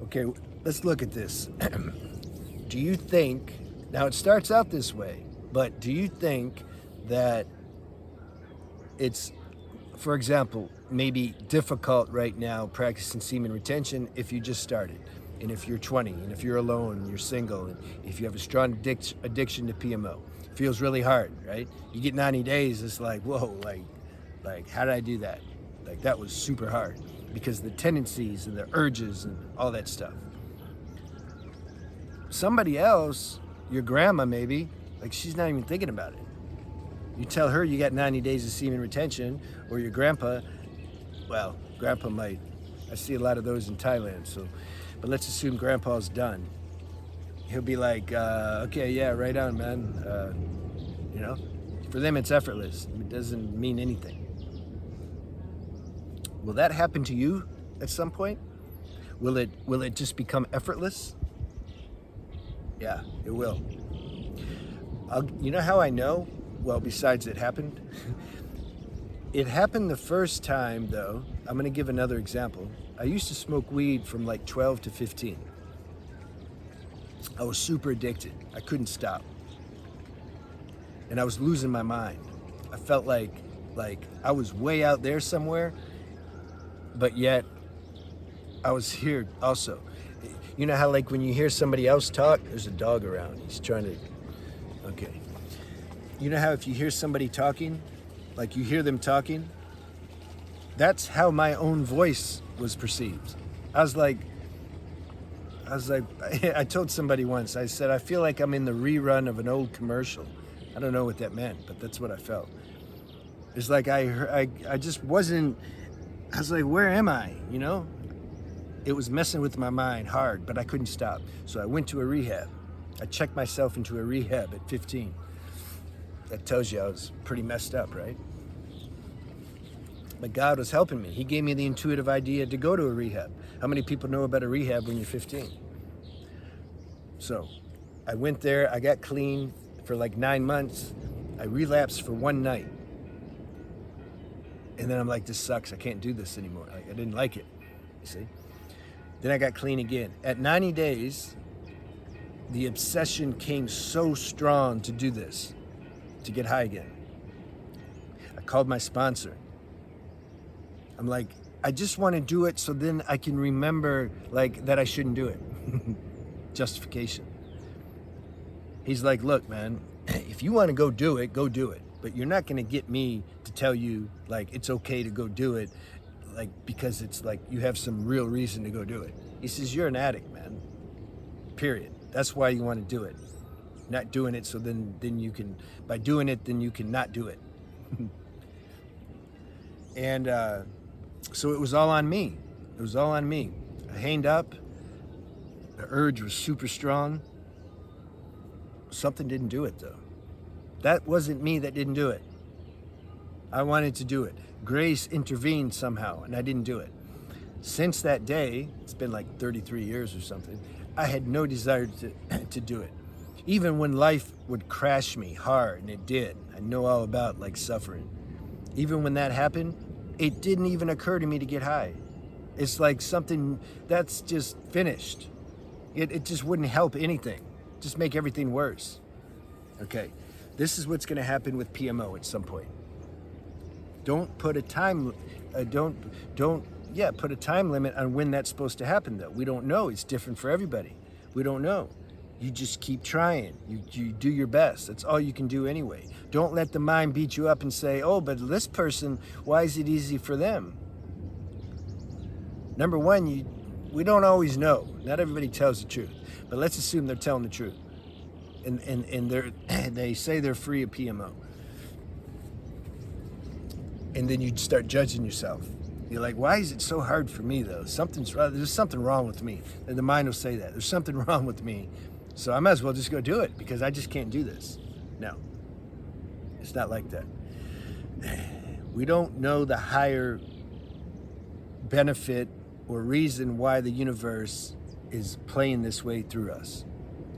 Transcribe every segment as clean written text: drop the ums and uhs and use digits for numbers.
Okay, let's look at this. Do you think, now it starts out this way, but do you think that it's, for example, maybe difficult right now practicing semen retention if you just started, and if you're 20, and if you're alone, and you're single, and if you have a strong addiction to PMO? It feels really hard, right? You get 90 days, it's like, whoa, like how did I do that? Like that was super hard because the tendencies and the urges and all that stuff. Somebody else, your grandma maybe, like she's not even thinking about it. You tell her you got 90 days of semen retention, or your grandpa, well, grandpa might. I see a lot of those in Thailand, so, but let's assume grandpa's done. He'll be like, okay, yeah, right on, man. You know, for them it's effortless. It doesn't mean anything. Will that happen to you at some point? Will it just become effortless? Yeah, it will. You know how I know? Well, besides it happened. It happened the first time, though. I'm going to give another example. I used to smoke weed from like 12 to 15. I was super addicted. I couldn't stop. And I was losing my mind. I felt like I was way out there somewhere, but yet I was here also. You know how like when you hear somebody else talk, there's a dog around. He's trying to, okay. You know how if you hear somebody talking, like you hear them talking, that's how my own voice was perceived. I was like, I told somebody once, I said, I feel like I'm in the rerun of an old commercial. I don't know what that meant, but that's what I felt. It's like I just wasn't, I was like, where am I, you know? It was messing with my mind hard, but I couldn't stop. So I went to a rehab. I checked myself into a rehab at 15. That tells you I was pretty messed up, right? But God was helping me. He gave me the intuitive idea to go to a rehab. How many people know about a rehab when you're 15? So I went there, I got clean for like 9 months. I relapsed for one night. And then I'm like, this sucks, I can't do this anymore. I didn't like it, you see? Then I got clean again. At 90 days, the obsession came so strong to do this, to get high again. I called my sponsor. I'm like, I just want to do it so then I can remember like that I shouldn't do it. Justification. He's like, look, man, if you want to go do it, but you're not going to get me to tell you like it's okay to go do it, like because it's like you have some real reason to go do it. He says, you're an addict, man, period. That's why you want to do it. Not doing it so then you can, by doing it, then you can not do it. And so it was all on me. It was all on me. I hanged up. The urge was super strong. Something didn't do it though. That wasn't me that didn't do it. I wanted to do it. Grace intervened somehow and I didn't do it. Since that day, it's been like 33 years or something, I had no desire to do it. Even when life would crash me hard, and it did. I know all about like suffering. Even when that happened, it didn't even occur to me to get high. It's like something that's just finished. It just wouldn't help anything. Just make everything worse. Okay, this is what's gonna happen with PMO at some point. Don't put a time, put a time limit on when that's supposed to happen though. We don't know, it's different for everybody. We don't know. You just keep trying. You do your best. That's all you can do anyway. Don't let the mind beat you up and say, oh, but this person, why is it easy for them? Number one, we don't always know. Not everybody tells the truth. But let's assume they're telling the truth. And they say they're free of PMO. And then you start judging yourself. You're like, why is it so hard for me though? Something's wrong. There's something wrong with me. And the mind will say that. There's something wrong with me. So I might as well just go do it because I just can't do this. No, it's not like that. We don't know the higher benefit or reason why the universe is playing this way through us.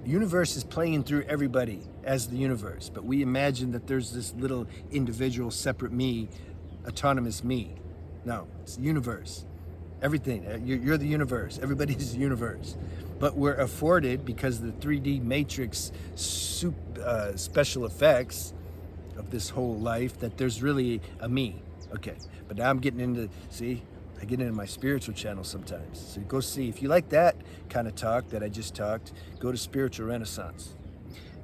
The universe is playing through everybody as the universe, but we imagine that there's this little individual, separate me, autonomous me. No, it's the universe. Everything. You're the universe. Everybody's the universe. But we're afforded, because of the 3D matrix special effects of this whole life, that there's really a me. Okay, but now I'm getting into, see, I get into my spiritual channel sometimes. So go see, if you like that kind of talk that I just talked, go to Spiritual Renaissance.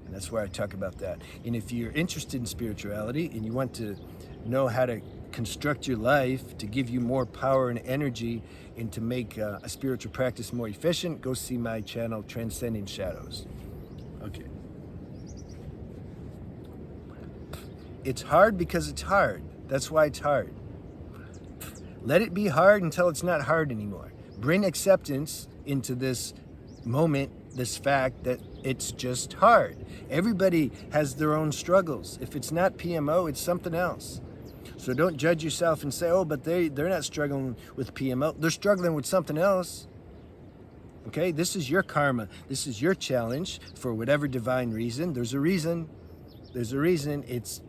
And that's where I talk about that. And if you're interested in spirituality and you want to know how to construct your life to give you more power and energy and to make a spiritual practice more efficient, go see my channel, Transcending Shadows. Okay. It's hard because it's hard. That's why it's hard. Let it be hard until it's not hard anymore. Bring acceptance into this moment, this fact that it's just hard. Everybody has their own struggles. If it's not PMO, it's something else. So don't judge yourself and say, oh, but they're not struggling with PMO. They're struggling with something else. Okay, this is your karma. This is your challenge for whatever divine reason. There's a reason. There's a reason. It's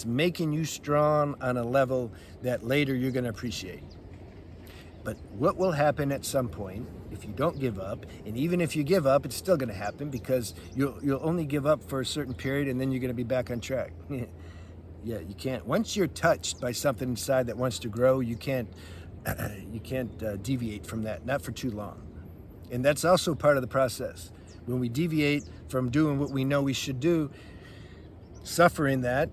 making you strong on a level that later you're going to appreciate. But what will happen at some point if you don't give up, and even if you give up, it's still going to happen, because you'll only give up for a certain period and then you're going to be back on track. Yeah, you can't. Once you're touched by something inside that wants to grow, you can't deviate from that, not for too long. And that's also part of the process. When we deviate from doing what we know we should do, suffering that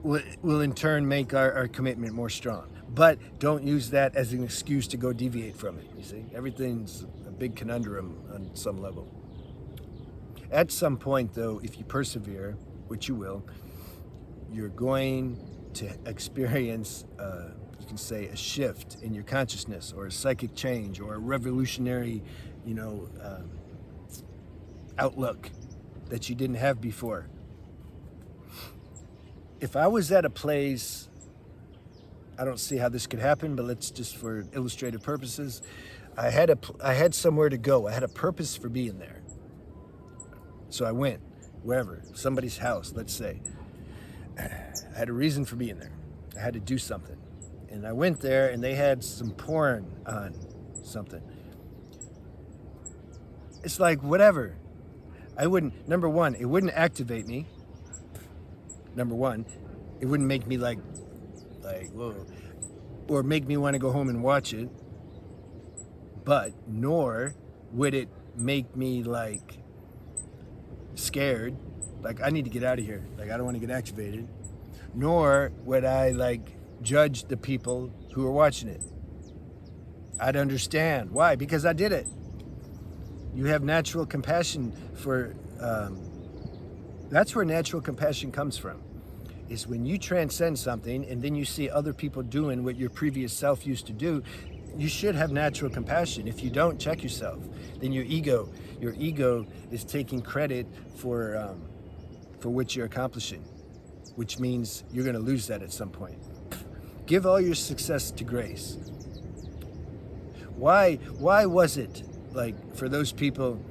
will in turn make our commitment more strong. But don't use that as an excuse to go deviate from it. You see, everything's a big conundrum on some level. At some point, though, if you persevere, which you will, you're going to experience, you can say, a shift in your consciousness, or a psychic change, or a revolutionary, outlook that you didn't have before. If I was at a place, I don't see how this could happen, but let's just, for illustrative purposes, I had somewhere to go. I had a purpose for being there. So I went wherever, somebody's house, let's say. I had a reason for being there. I had to do something. And I went there and they had some porn on something. It's like, whatever. Number one, it wouldn't activate me. Number one, it wouldn't make me like, whoa, or make me want to go home and watch it. But nor would it make me like scared, like I need to get out of here, like I don't want to get activated. Nor would I like judge the people who are watching it. I'd understand why, because I did it. You have natural compassion for. That's where natural compassion comes from. Is when you transcend something and then you see other people doing what your previous self used to do, you should have natural compassion. If you don't, check yourself. Then your ego is taking credit for what you're accomplishing, which means you're going to lose that at some point. Give all your success to grace. Why was it, like, for those people,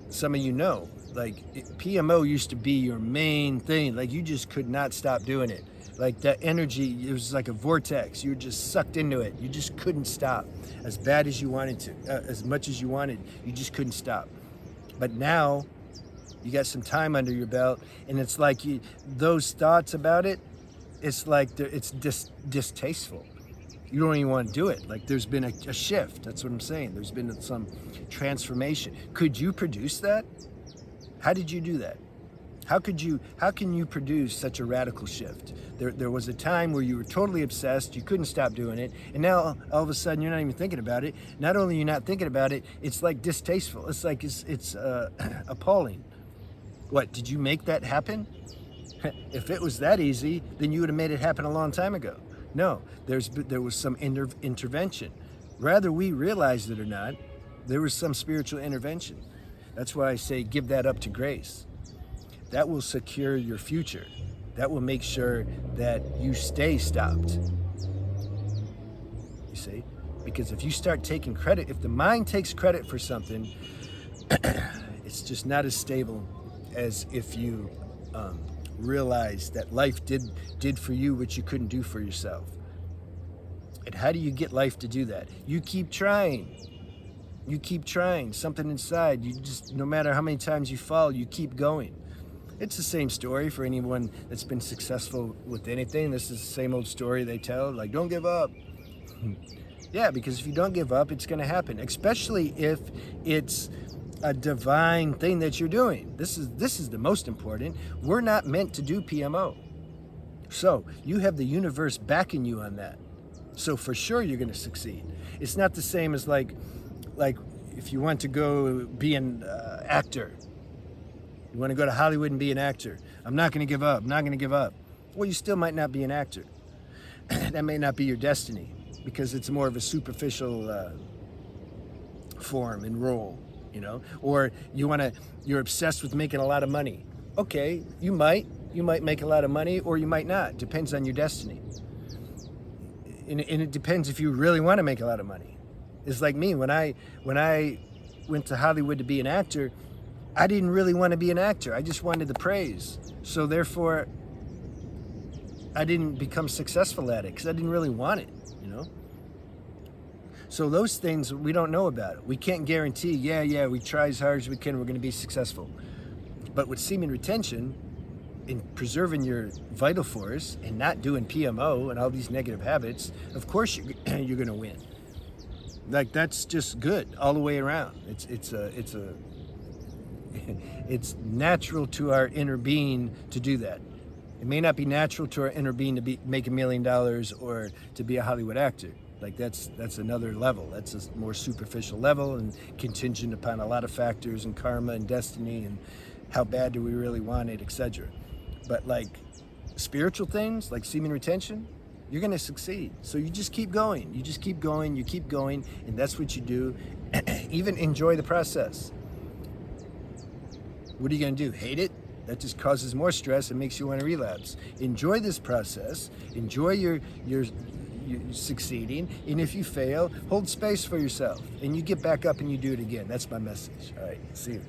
some of you know, like PMO used to be your main thing. Like you just could not stop doing it. Like that energy, it was like a vortex. You were just sucked into it. You just couldn't stop. As bad as you wanted to, as much as you wanted, you just couldn't stop. But now you got some time under your belt, and it's like those thoughts about it, it's like it's distasteful. You don't even want to do it. Like there's been a shift. That's what I'm saying. There's been some transformation. Could you produce that? How did you do that? How can you produce such a radical shift? There was a time where you were totally obsessed, you couldn't stop doing it, and now all of a sudden you're not even thinking about it. Not only are you not thinking about it, it's like distasteful. It's like it's appalling. What, did you make that happen? If it was that easy, then you would have made it happen a long time ago. No, there was some intervention. Whether we realized it or not, there was some spiritual intervention. That's why I say give that up to grace. That will secure your future. That will make sure that you stay stopped. You see? Because if you start taking credit, if the mind takes credit for something, it's just not as stable as if you realize that life did for you what you couldn't do for yourself. And how do you get life to do that? You keep trying. You keep trying. Something inside, you just, no matter how many times you fall, you keep going. It's the same story for anyone that's been successful with anything. This is the same old story they tell, like, don't give up. Yeah, because if you don't give up, it's going to happen, especially if it's a divine thing that you're doing. This is the most important. We're not meant to do PMO. So you have the universe backing you on that. So for sure you're going to succeed. It's not the same as like if you want to go be an actor. You want to go to Hollywood and be an actor. I'm not going to give up. I'm not going to give up. Well, you still might not be an actor. That may not be your destiny because it's more of a superficial form and role, you know. Or you're obsessed with making a lot of money. Okay, you might make a lot of money or you might not. Depends on your destiny. And it depends if you really want to make a lot of money. It's like me, when I went to Hollywood to be an actor, I didn't really want to be an actor. I just wanted the praise. So therefore, I didn't become successful at it because I didn't really want it, you know? So those things, we don't know about it. We can't guarantee, yeah, we try as hard as we can, we're going to be successful. But with semen retention, in preserving your vital force and not doing PMO and all these negative habits, of course you're going to win. Like, that's just good all the way around. It's natural to our inner being to do that. It may not be natural to our inner being to make $1 million or to be a Hollywood actor. Like, that's another level. That's a more superficial level and contingent upon a lot of factors and karma and destiny and how bad do we really want it, etc. But like spiritual things, like semen retention, you're going to succeed. So you just keep going. You just keep going. You keep going. And that's what you do. Even enjoy the process. What are you going to do? Hate it? That just causes more stress and makes you want to relapse. Enjoy this process. Enjoy your succeeding. And if you fail, hold space for yourself. And you get back up and you do it again. That's my message. All right. See you.